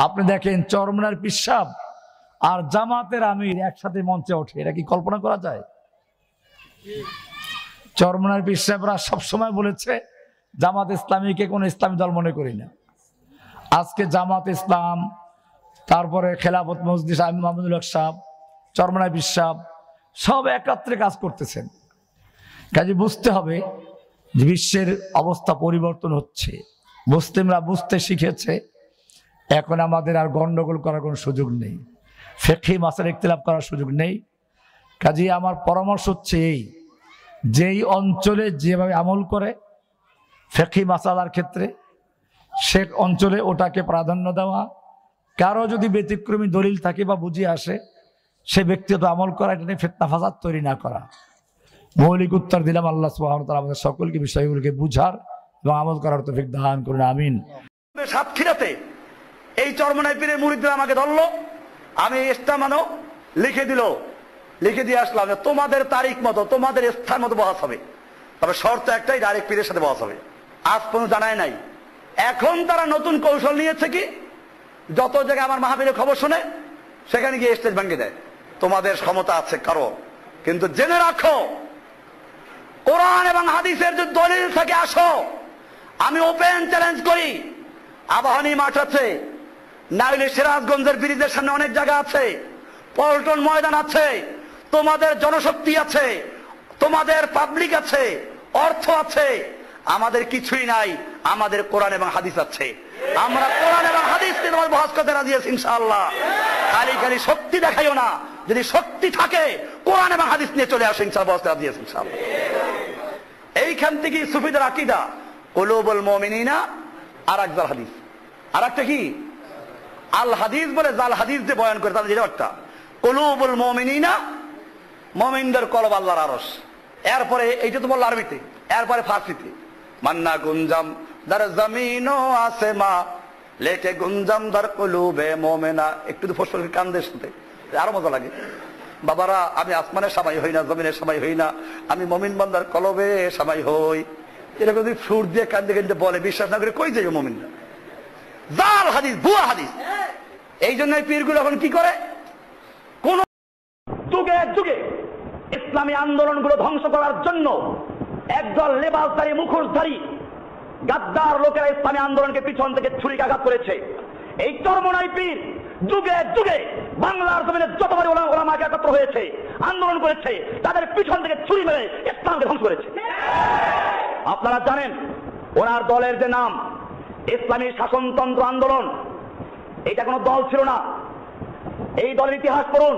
আপনি দেখেন চরমনার পিসাব আর জামাতের আমির একসাথে মঞ্চে ওঠে, এটা কি কল্পনা করা যায়? চরমনার পিসাবরা সবসময় বলেছে জামাত ইসলামীকে কোনো ইসলামী দল মনে করি না। আজকে জামাত ইসলাম, তারপরে খেলাফত মজলিস আমির মাহমুদুল হক সাহেব, চরমনার পিসাব সব একাত্রে কাজ করতেছেন। কাজে বুঝতে হবে যে বিশ্বের অবস্থা পরিবর্তন হচ্ছে, মুসলিমরা বুঝতে শিখেছে। এখন আমাদের আর গন্ডগোল করার কোনো সুযোগ নেই, ফিকহি মাসালা ইখতিলাফ করার সুযোগ নেই। কাজে আমার পরামর্শ হচ্ছে এই, যেই অঞ্চলে যেভাবে আমল করে ফিকহি মাসালার ক্ষেত্রে সে অঞ্চলে ওটাকে প্রাধান্য দেওয়া, কারো যদি ব্যতিক্রমী দলিল থাকে বা বুঝিয়ে আসে সে ব্যক্তিগত আমল করা, এটা নিয়ে ফিতনা ফাসাদ তৈরি না করা। মৌলিক উত্তর দিলাম। আল্লাহ সুবহানাহু ওয়া তাআলা আমাদের সকলকে বিষয়গুলোকে বুঝার এবং আমল করার তৌফিক দান করুন, আমিন। সাতক্ষীরাতে এই চরমনাই পীরের মুরিদরা আমাকে ধরলো, আমি ইস্তামানো লিখে দিয়ে আসলাম যে তোমাদের তারিখ মতো তোমাদের স্থান মতো বহাস হবে, তবে শর্ত একটাই, ডাইরেক্ট পীরের সাথে বহাস হবে। আজ পর্যন্ত জানায় নাই। এখন তারা নতুন কৌশল নিয়েছে কি, যত জায়গায় আমার মাহফিলের খবর শুনে সেখানে গিয়ে স্টেজ ভেঙে দেয়। তোমাদের ক্ষমতা আছে কারো, কিন্তু জেনে রাখো কোরআন এবং হাদিসের যে দলিল থেকে আসো। আমি ওপেন চ্যালেঞ্জ করি, আবাহনী মাঠ আছে, নাইলে সিরাজগঞ্জের ব্রিজের সামনে অনেক জায়গা আছে, পল্টন ময়দান আছে, তোমাদের জনশক্তি আছে, তোমাদের পাবলিক আছে, অর্থ আছে। আমাদের কিছুই নাই, আমাদের কোরআন এবং হাদিস আছে। আমরা কোরআন এবং হাদিস নিয়ে তোমার বহাস করতে রাজি আছি ইনশাআল্লাহ। খালি শক্তি দেখাইও না, যদি শক্তি থাকে কোরআন এবং হাদিস নিয়ে চলে আসো ইনশাআল্লাহ, বহাস করতে রাজি আছি ইনশাআল্লাহ। এইখান থেকে সুফিদের আকীদা কুলুবুল মুমিনিনা আর এক জাল হাদিস, আর একটা কি আল হাদিস বলে, জাল হাদিস যে বয়ান করে তাদের যেটা একটা কুলুবুল মুমিনিনা, মুমিনদের কলব আল্লাহর আরশ। এরপরে এইটা তো বললো আরবিতে, এরপরে ফার্সিতে মান্না গুঞ্জাম দার জমিনো আসেমা লেকে গুঞ্জাম দার কুলুবে মুমিনা। একটু তো ফসল কান্দের সাথে আরো মজা লাগে। বাবারা, আমি আসমানের সামাই হই না, জমিনের সামাই হই না, আমি মুমিন বান্দার কলবে সামাই হই। এরকম যদি সুর দিয়ে কান্দে কান্দে বলে, বিশ্বাস না করে কই যাইব মুমিনরা? জাল হাদিস, ভুয়া হাদিস। এই জন্য পীরগুলো এখন কি করে, কোন যুগে যুগে ইসলামী আন্দোলনগুলো ধ্বংস করার জন্য একদল লেবাসধারী মুখোশধারী গাদ্দার লোকেরা ইসলামী আন্দোলনকে পিছন থেকে ছুরিকাঘাত করেছে। এই চরমনাই পীর যুগে যুগে বাংলার জমিনে যতবার ওলামাকে একত্র হয়েছে, আন্দোলন করেছে, তাদের পিছন থেকে ছুরি মেরে ইসলামকে ধ্বংস করেছে। আপনারা জানেন ওনার দলের যে নাম ইসলামী শাসনতন্ত্র আন্দোলন, এটা কোনো দল ছিল না। এই দলের ইতিহাস পড়ুন।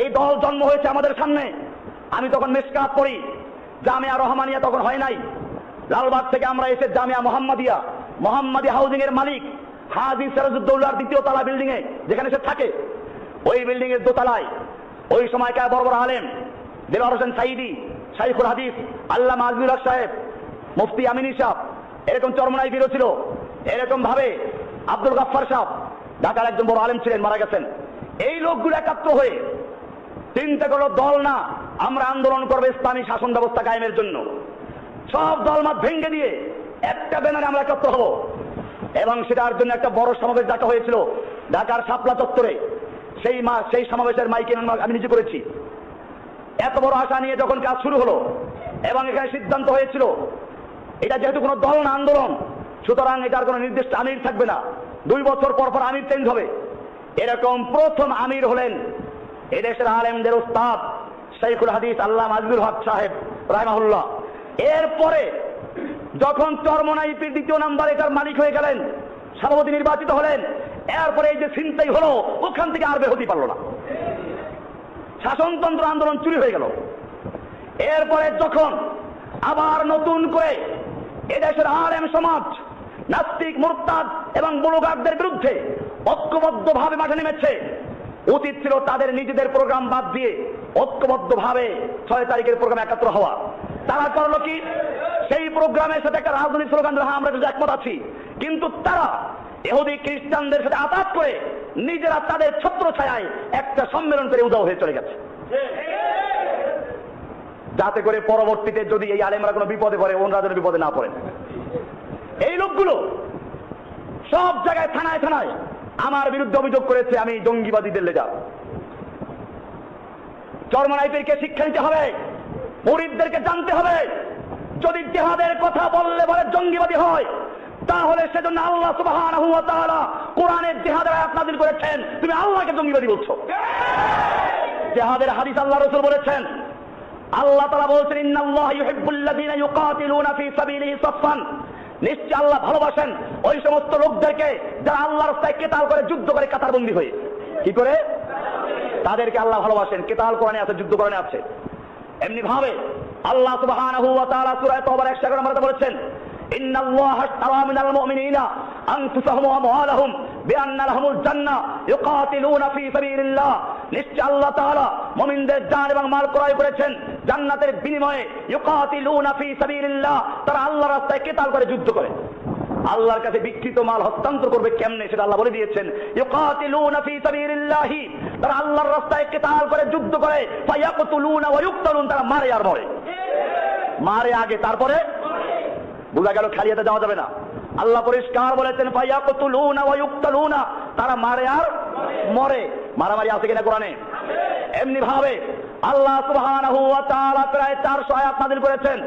এই দল জন্ম হয়েছে আমাদের সামনে। আমি তখন মিশকাত পড়ি, জামিয়া রহমানিয়া তখন হয় নাই। লালবাগ থেকে আমরা এসে জামিয়া মোহাম্মদী হাউজিং এর মালিক হাজী সিরাজউদ্দৌলার দ্বিতীয় তলা বিল্ডিং এ যেখানে সে থাকে, ওই বিল্ডিং এর দোতলায় ওই সময়কার বড় বড় আলেম দেলোয়ার হোসেন সাইদি, শাইখুল হাদিস আল্লামা আজমির হক সাহেব, মুফতি আমিনী সাহেব, এরকম চরমনাই পীরও ছিল। এরকম ভাবে আব্দুল গাফফার সাহেব ঢাকার একজন বড় আলেম ছিলেন, মারা গেছেন। এই লোকগুলো একাত্র হয়ে চিন্তা করলো, দল না, আমরা আন্দোলন করবো ইসলামী শাসন ব্যবস্থা কায়েমের জন্য। সব দলমত ভেঙে দিয়ে একটা ব্যানারে আমরা একত্র হব, এবং সেটার জন্য একটা বড় সমাবেশ ডাকা হয়েছিল ঢাকার শাপলা চত্বরে। সেই সমাবেশের মাইকে আমি নিজে করেছি। এত বড় আশা নিয়ে যখন কাজ শুরু হলো, এবং এখানে সিদ্ধান্ত হয়েছিল এটা যেহেতু কোনো দল না, আন্দোলন, সুতরাং এটার কোনো নির্দিষ্ট আমির থাকবে না, 2 বছর পর পর আমির চেঞ্জ হবে। এরকম প্রথম আমির হলেন এদেশের আলেমদের উস্তাদ শাইখুল হাদিস আল্লামা আজমির হক সাহেব রাহিমাহুল্লাহ। এরপরে যখন চরমনাই পীর দ্বিতীয় নাম্বার এটার মালিক হয়ে গেলেন, সভাপতি নির্বাচিত হলেন, এরপরে এই যে ছিনতাই হলো, ওখান থেকে আর বের হতে পারলো না, শাসনতন্ত্র আন্দোলন চুরি হয়ে গেল। এরপরে যখন আবার নতুন করে এদেশের আলেম সমাজ নাস্তিক, মুরতাদ এবং বুলুগারদের বিরুদ্ধে ঐক্যবদ্ধভাবে মাঠে নেমেছে, উচিত ছিল তাদের নিজেদের প্রোগ্রাম বাদ দিয়ে ঐক্যবদ্ধভাবে 6 তারিখের প্রোগ্রামে একাত্র হওয়া। তারা করলো কি, সেই প্রোগ্রামের সাথে একটা রাজনৈতিক স্লোগান দিল, হ্যাঁ আমরা কিন্তু একমত আছি, কিন্তু তারা ইহুদি খ্রিস্টানদের সাথে আঘাত করে নিজেরা তাদের ছত্র ছায়ায় একটা সম্মেলন করে উধাও হয়ে চলে গেছে, যাতে করে পরবর্তীতে যদি এই আলেমরা কোনো বিপদে পড়ে, ওনারা যেন বিপদে না পড়েন। এই লোকগুলো সব জায়গায় থানায় থানায় আমার বিরুদ্ধে অভিযোগ করেছে আমি জঙ্গিবাদীদের লেজা। চরমনাইপীরকে শিক্ষা দিতে হবে, মুরিদদেরকে জানতে হবে, যদি জিহাদের কথা বললে বলে জঙ্গিবাদী হয়, তাহলে সেজন্য আল্লাহ সুবহানাহু ওয়া তাআলা কোরআনের জিহাদের আয়াত নাযিল করেছেন, তুমি আল্লাহকে জঙ্গিবাদী বলছো। জিহাদের হাদিস আল্লাহ রাসূল বলেছেন, আল্লাহ তাআলা বলেছেন ইন্নাল্লাহা ইউহিব্বুল্লাযীনা ইউকাতিলুনা ফী সাবিলিহি সাফফান, নিশ্চয় আল্লাহ ভালোবাসেন ওই সমস্ত লোকদেরকে যারা আল্লাহর রাস্তায় কিতাল করে, যুদ্ধ করে, কাতারবন্দী হয়ে। কি করে? তাদেরকে আল্লাহ ভালোবাসেন। কিতাল কোরআনে আছে, যুদ্ধ কোরআনে আছে। এমনি ভাবে আল্লাহ সুবহানাহু ওয়া তাআলা সূরা তাওবার 111 নম্বরে বলেছেন ইন্নাল্লাহা আশতারা মিনাল মুমিনিনা আনফুসাহুম ওয়া আমওয়ালাহুম বিআন্না লাহুমুল জান্নাহ ইউকাতিলুনা ফী সাবিলিল্লাহ, নিশ্চয় আল্লাহ তাআলা মুমিনদের জান এবং মাল ক্রয় করেছেন জান্নাতের বিনিময়ে। ইউকাতিলুনা ফী সাবিলিল্লাহ, তারা আল্লাহর রাস্তায় কিতাল করে, যুদ্ধ করে। আল্লাহর কাছে বিকৃত মাল হস্তান্তর করবে কেমনে সেটা আল্লাহ বলে দিয়েছেন। ইউকাতিলুনা ফী সাবিলিল্লাহি, তারা আল্লাহর রাস্তায় কিতাল করে, যুদ্ধ করে। ফায়াকতুলুনা ওয়া ইউকতালুন, তারা মারে আর মরে। মারে আগে, তারপরে বুঝা গেল খালিয়াতে যাওয়া যাবে না। আল্লাহ পরিষ্কার বলেছেন ফায়াকতুলুনা ওয়া ইউকতালুনা, তারা মারে আর মরে। মারামারি আছে কিনা কোরআনে? এমনি ভাবে আল্লাহ সুবহানাহু ওয়া তাআলা প্রায় 400 আয়াত নাযিল করেছেন।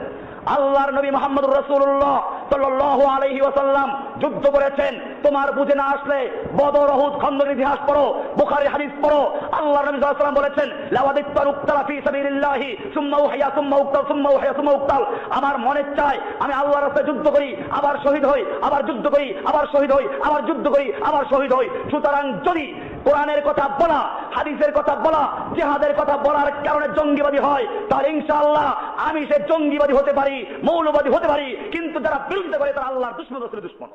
আল্লাহর নবী মুহাম্মদুর রাসূলুল্লাহ সাল্লাল্লাহু আলাইহি ওয়াসাল্লাম যুদ্ধ করেছেন। তোমার বুঝে না আসলে বদর, উহুদ, খন্দক ইতিহাস পড়ো, বুখারী হাদিস পড়ো। আল্লাহর নবী সাল্লাল্লাহু আলাইহি ওয়াসাল্লাম বলেছেন লাওয়াদিত্তু উক্তালা ফী সাবিলিল্লাহি সুম্মা উহিয়া সুম্মা উক্তাল সুম্মা উহিয়া সুম্মা উক্তাল, আমার মনে চায় আমি আল্লাহর রাস্তায় যুদ্ধ করি, আবার শহীদ হই, আবার যুদ্ধ করি, আবার শহীদ হই, আবার যুদ্ধ করি, আবার শহীদ হই। সুতরাং যদি কোরআনের কথা বলা, হাদিসের কথা বলা, জিহাদের কথা বলার কারণে জঙ্গিবাদী হয়, তাহলে ইনশাআল্লাহ আমি সে জঙ্গিবাদী হতে পারি, মৌলবাদী হতে পারি, কিন্তু যারা বিরুদ্ধে করে তারা আল্লাহর দুশমন, রাসূলের দুশমন।